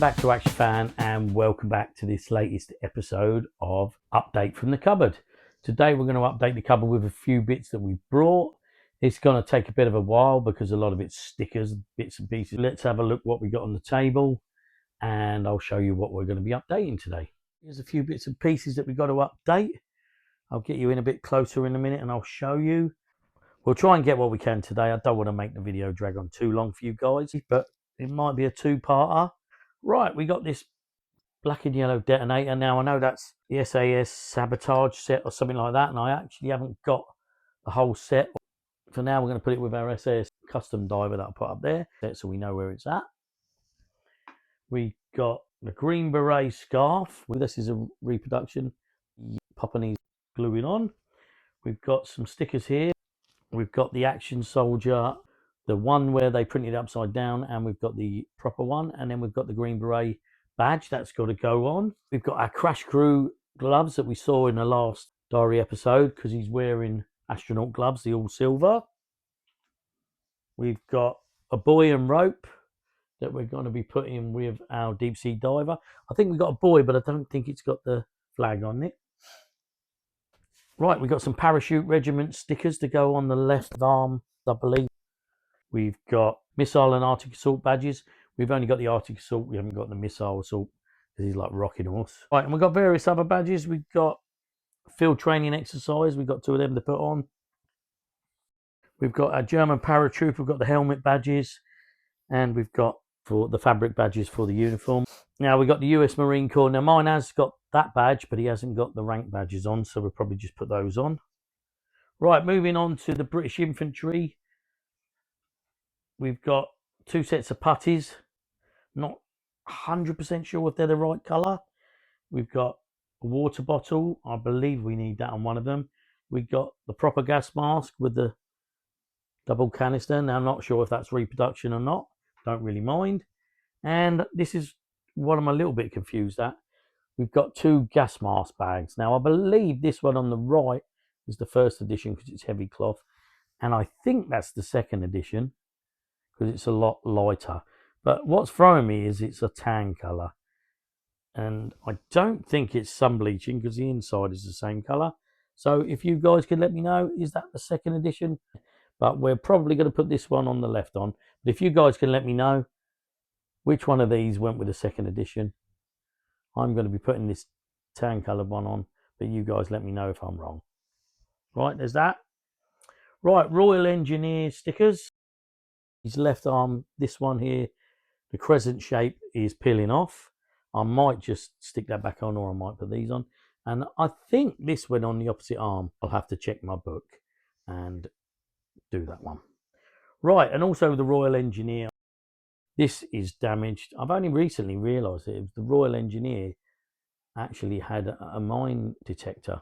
Welcome back to Action Fan and welcome back to this latest episode of Update from the Cupboard. Today we're going to update the cupboard with a few bits that we brought. It's going to take a bit of a while because a lot of it's stickers, bits and pieces. Let's have a look what we got on the table and I'll show you what we're going to be updating today. Here's a few bits and pieces that we've got to update. I'll get you in a bit closer in a minute and I'll show you. We'll try and get what we can today. I don't want to make the video drag on too long for you guys, but it might be a two-parter. Right, we got this black and yellow detonator. Now, I know that's the SAS sabotage set or something like that, and I actually haven't got the whole set. For now, we're going to put it with our SAS custom diver that I put up there, so we know where it's at. We got the Green Beret scarf. This is a reproduction. Popping these gluing on. We've got some stickers here. We've got the Action Soldier, the one where they printed it upside down, and we've got the proper one, and then we've got the Green Beret badge that's got to go on. We've got our Crash Crew gloves that we saw in the last diary episode because he's wearing astronaut gloves, the all silver. We've got a buoy and rope that we're going to be putting with our deep sea diver. I think we've got a buoy, but I don't think it's got the flag on it. Right, we've got some parachute regiment stickers to go on the left arm, I believe. We've got missile and Arctic assault badges. We've only got the Arctic assault. We haven't got the missile assault because he's like rocking horse. Right, and we've got various other badges. We've got field training exercise. We've got two of them to put on. We've got our German paratroop. We've got the helmet badges. And we've got for the fabric badges for the uniform. Now, we've got the US Marine Corps. Now, mine has got that badge, but he hasn't got the rank badges on. So we'll probably just put those on. Right, moving on to the British infantry. We've got two sets of putties. Not 100% sure if they're the right colour. We've got a water bottle. I believe we need that on one of them. We've got the proper gas mask with the double canister. Now, I'm not sure if that's reproduction or not. Don't really mind. And this is what I'm a little bit confused at. We've got two gas mask bags. Now, I believe this one on the right is the first edition because it's heavy cloth. And I think that's the second edition because it's a lot lighter. But what's throwing me is it's a tan colour. And I don't think it's sun bleaching because the inside is the same colour. So if you guys can let me know, is that the second edition? But we're probably going to put this one on the left on. But if you guys can let me know which one of these went with the second edition, I'm going to be putting this tan coloured one on. But you guys let me know if I'm wrong. Right, there's that. Right, Royal Engineer stickers. His left arm, this one here, the crescent shape is peeling off. I might just stick that back on or I might put these on. And I think this went on the opposite arm. I'll have to check my book and do that one. Right, and also the Royal Engineer. This is damaged. I've only recently realised it was the Royal Engineer actually had a mine detector.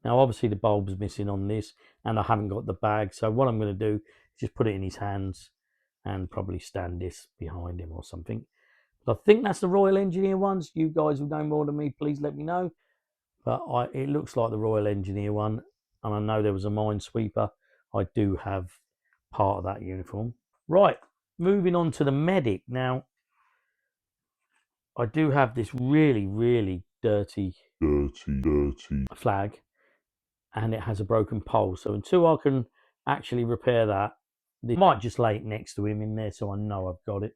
Now, obviously the bulb's missing on this and I haven't got the bag. So what I'm going to do is just put it in his hands and probably stand this behind him or something. But I think that's the Royal Engineer ones. You guys who know more than me, please let me know. But it looks like the Royal Engineer one. And I know there was a minesweeper. I do have part of that uniform. Right, moving on to the medic. Now, I do have this really, really dirty flag. And it has a broken pole. So until I can actually repair that, I might just lay it next to him in there so I know I've got it.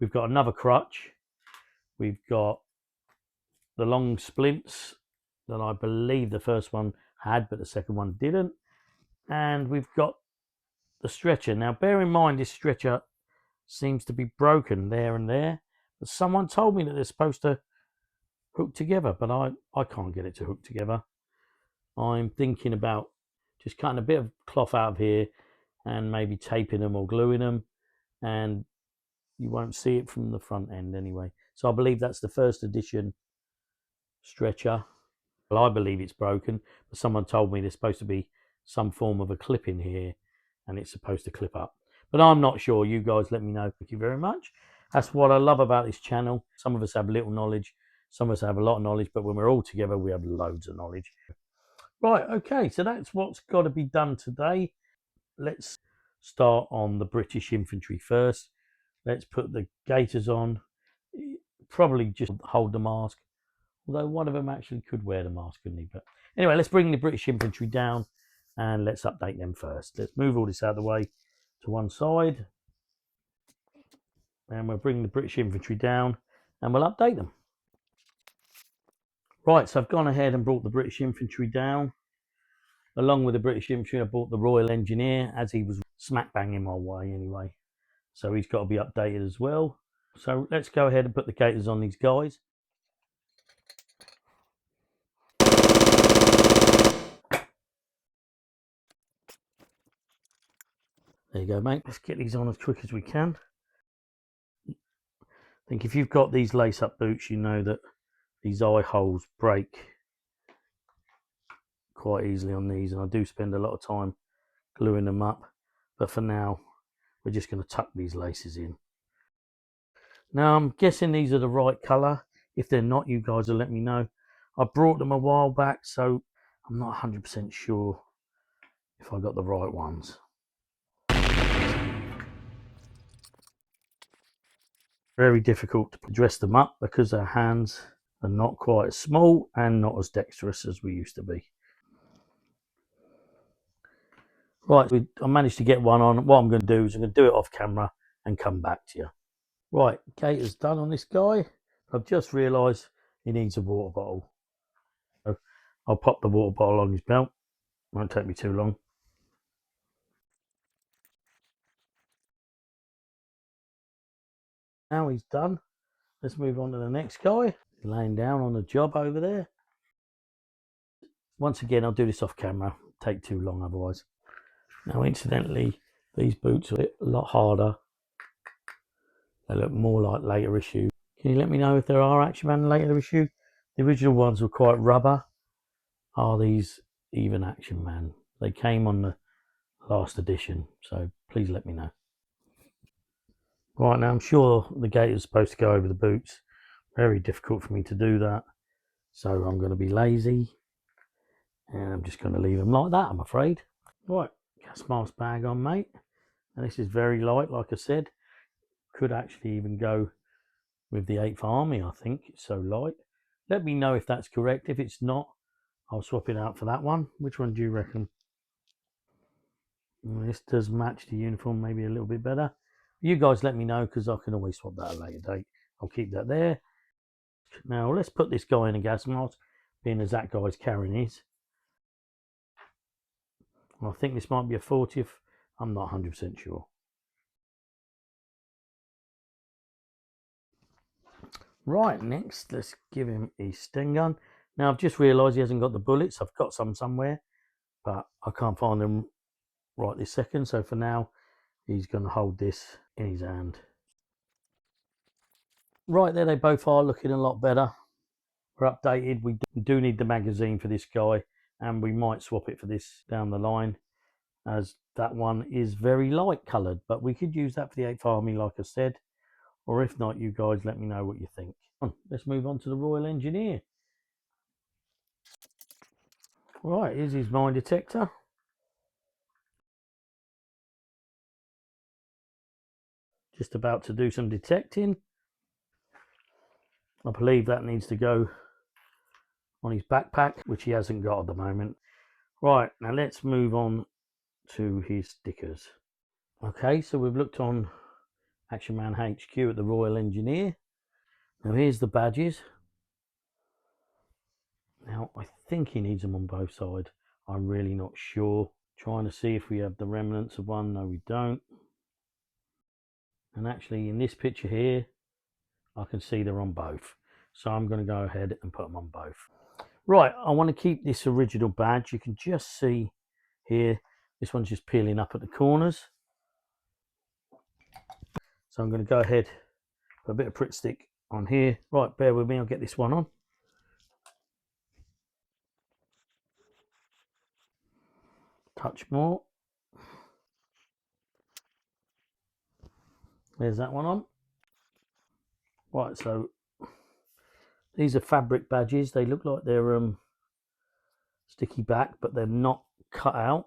We've got another crutch. We've got the long splints that I believe the first one had, but the second one didn't. And we've got the stretcher. Now, bear in mind, this stretcher seems to be broken there and there. But someone told me that they're supposed to hook together, but I can't get it to hook together. I'm thinking about just cutting a bit of cloth out of here and maybe taping them or gluing them. And you won't see it from the front end anyway. So I believe that's the first edition stretcher. Well, I believe it's broken, but someone told me there's supposed to be some form of a clip in here and it's supposed to clip up. But I'm not sure. You guys let me know. Thank you very much. That's what I love about this channel. Some of us have little knowledge. Some of us have a lot of knowledge, but when we're all together, we have loads of knowledge. Right, okay, so that's what's got to be done today. Let's start on the British infantry first. Let's put the gaiters on. probably just hold the mask. Although one of them actually could wear the mask, couldn't he? But anyway, let's bring the British infantry down and let's update them first. Let's move all this out of the way to one side. And we'll bring the British infantry down and we'll update them. Right, so I've gone ahead and brought the British infantry down. Along with the British infantry, I brought the Royal Engineer, as he was smack bang in my way anyway. So he's got to be updated as well. So let's go ahead and put the gaiters on these guys. There you go, mate. Let's get these on as quick as we can. I think if you've got these lace-up boots, you know that these eye holes break quite easily on these, and I do spend a lot of time gluing them up. But for now, we're just going to tuck these laces in. Now, I'm guessing these are the right colour. If they're not, you guys will let me know. I brought them a while back, so I'm not 100% sure if I got the right ones. Very difficult to dress them up because our hands are not quite as small and not as dexterous as we used to be. Right, I managed to get one on. What I'm going to do is I'm going to do it off camera and come back to you. Right, gaiter's done on this guy. I've just realised he needs a water bottle. So I'll pop the water bottle on his belt. Won't take me too long. Now he's done. Let's move on to the next guy. He's laying down on the job over there. Once again, I'll do this off camera. Take too long otherwise. Now, incidentally, these boots are a lot harder. They look more like later issue. Can you let me know if there are Action Man later issue? The original ones were quite rubber. Are these even Action Man? They came on the last edition, so please let me know. Right, now I'm sure the gaiter's supposed to go over the boots. Very difficult for me to do that. So I'm going to be lazy. And I'm just going to leave them like that, I'm afraid. Right, gas mask bag on, mate. And this is very light, like I said. Could actually even go with the 8th Army, I think. It's so light. Let me know if that's correct. If it's not, I'll swap it out for that one. Which one do you reckon? This does match the uniform maybe a little bit better. You guys let me know because I can always swap that at a later date. I'll keep that there. Now let's put this guy in a gas mask, being as that guy's carrying his. I think this might be a 40th. I'm not 100% sure. Right, next, let's give him his Sten gun. Now, I've just realised he hasn't got the bullets. I've got some somewhere, but I can't find them right this second. So for now, he's going to hold this in his hand. Right there, they both are looking a lot better. We're updated. We do need the magazine for this guy, and we might swap it for this down the line, as that one is very light coloured. But we could use that for the 8th Army, like I said. Or if not, you guys let me know what you think. Let's move on to the Royal Engineer. Right, here's his mine detector. Just about to do some detecting. I believe that needs to go on his backpack, which he hasn't got at the moment. Right, now let's move on to his stickers. Okay, so we've looked on Action Man HQ at the Royal Engineer. Now here's the badges. Now I think he needs them on both sides. I'm really not sure. Trying to see if we have the remnants of one. No, we don't. And actually in this picture here, I can see they're on both. So I'm going to go ahead and put them on both. Right, I want to keep this original badge. You can just see here, this one's just peeling up at the corners. So I'm going to go ahead, put a bit of Pritt stick on here. Right, bear with me, I'll get this one on. Touch more. There's that one on. Right, so these are fabric badges. They look like they're sticky back, but they're not cut out.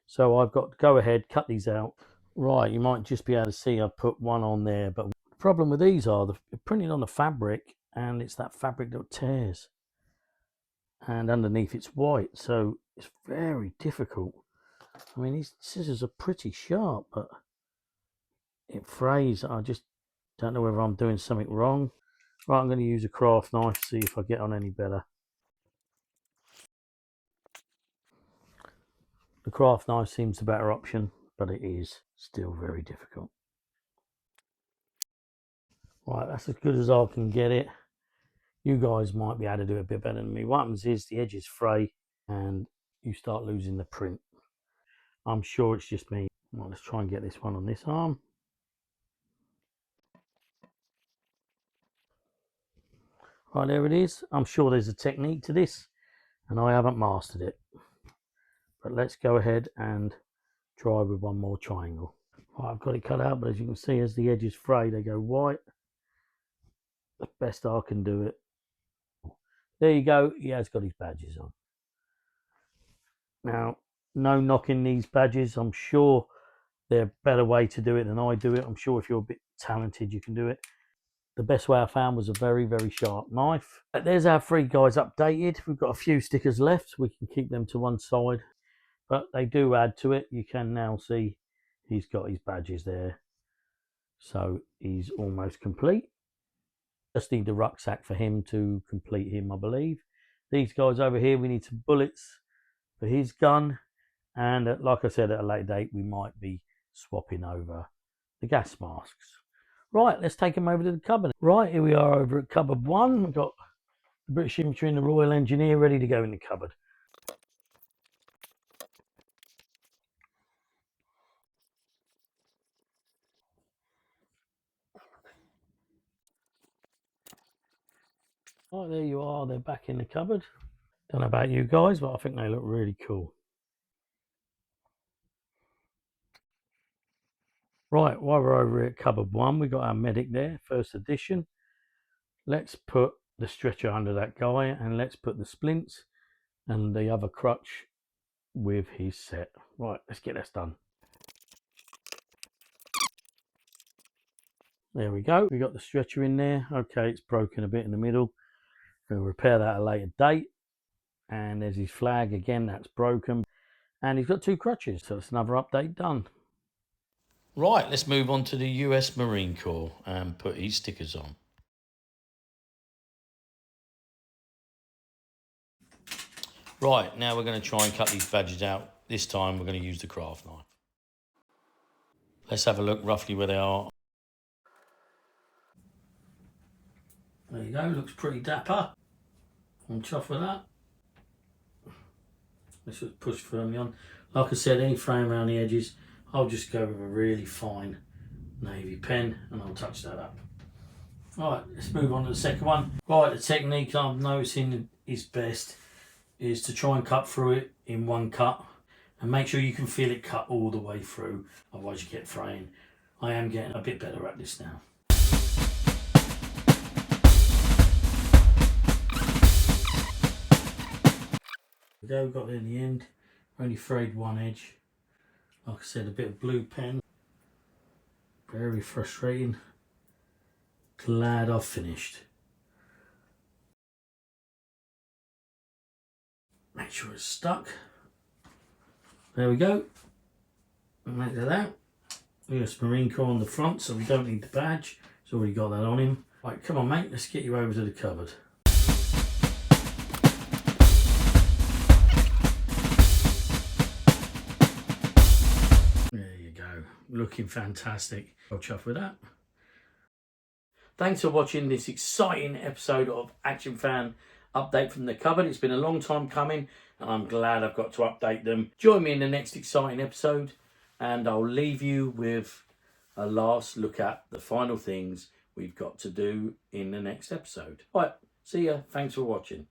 So I've got to go ahead, cut these out. Right, you might just be able to see I put one on there, but problem with these are they're printed on the fabric, and it's that fabric that tears, and underneath it's white, so it's very difficult. I mean, these scissors are pretty sharp, but it frays. I just don't know whether I'm doing something wrong. Right, I'm going to use a craft knife, see if I get on any better. The craft knife seems the better option, but it is still very difficult. Right, that's as good as I can get it. You guys might be able to do it a bit better than me. What happens is the edges fray and you start losing the print. I'm sure it's just me. Well, let's try and get this one on this arm. Right, there it is. I'm sure there's a technique to this, and I haven't mastered it. But let's go ahead and try with one more triangle. Right, I've got it cut out, but as you can see, as the edges fray, they go white. The best I can do it. There you go. He has got his badges on. Now, no knocking these badges. I'm sure they're a better way to do it than I do it. I'm sure if you're a bit talented, you can do it. The best way I found was a very, very sharp knife. But there's our 3 guys updated. We've got a few stickers left. We can keep them to one side, but they do add to it. You can now see he's got his badges there. So he's almost complete. Just need the rucksack for him to complete him, I believe. These guys over here, we need some bullets for his gun. And like I said, at a later date, we might be swapping over the gas masks. Right, let's take them over to the cupboard. Right, here we are over at cupboard 1. We've got the British Infantry and the Royal Engineer ready to go in the cupboard. Right, there you are. They're back in the cupboard. Don't know about you guys, but I think they look really cool. Right, while we're over at cupboard 1, we got our medic there, first edition. Let's put the stretcher under that guy, and let's put the splints and the other crutch with his set. Right, let's get this done. There we go. We got the stretcher in there. Okay, it's broken a bit in the middle. We'll repair that at a later date. And there's his flag again, that's broken. And he's got 2 crutches, so it's another update done. Right, let's move on to the US Marine Corps and put his stickers on. Right, now we're going to try and cut these badges out. This time we're going to use the craft knife. Let's have a look roughly where they are. There you go, looks pretty dapper. I'm chuffed with that. Let's just push firmly on. Like I said, any frame around the edges, I'll just go with a really fine navy pen and I'll touch that up. Right, let's move on to the second one. Right, the technique I'm noticing is best is to try and cut through it in one cut and make sure you can feel it cut all the way through, otherwise you get fraying. I am getting a bit better at this now. There we go, we got there in the end. Only frayed one edge. Like I said, a bit of blue pen. Very frustrating. Glad I've finished. Make sure it's stuck. There we go. Make that out. US Marine Corps on the front, so we don't need the badge. It's already got that on him. Right, come on mate, let's get you over to the cupboard. There you go. Looking fantastic. I'll chuff with that. Thanks for watching this exciting episode of Action Fan Update from the Cupboard. It's been a long time coming and I'm glad I've got to update them. Join me in the next exciting episode and I'll leave you with a last look at the final things we've got to do in the next episode. Right, see ya. Thanks for watching.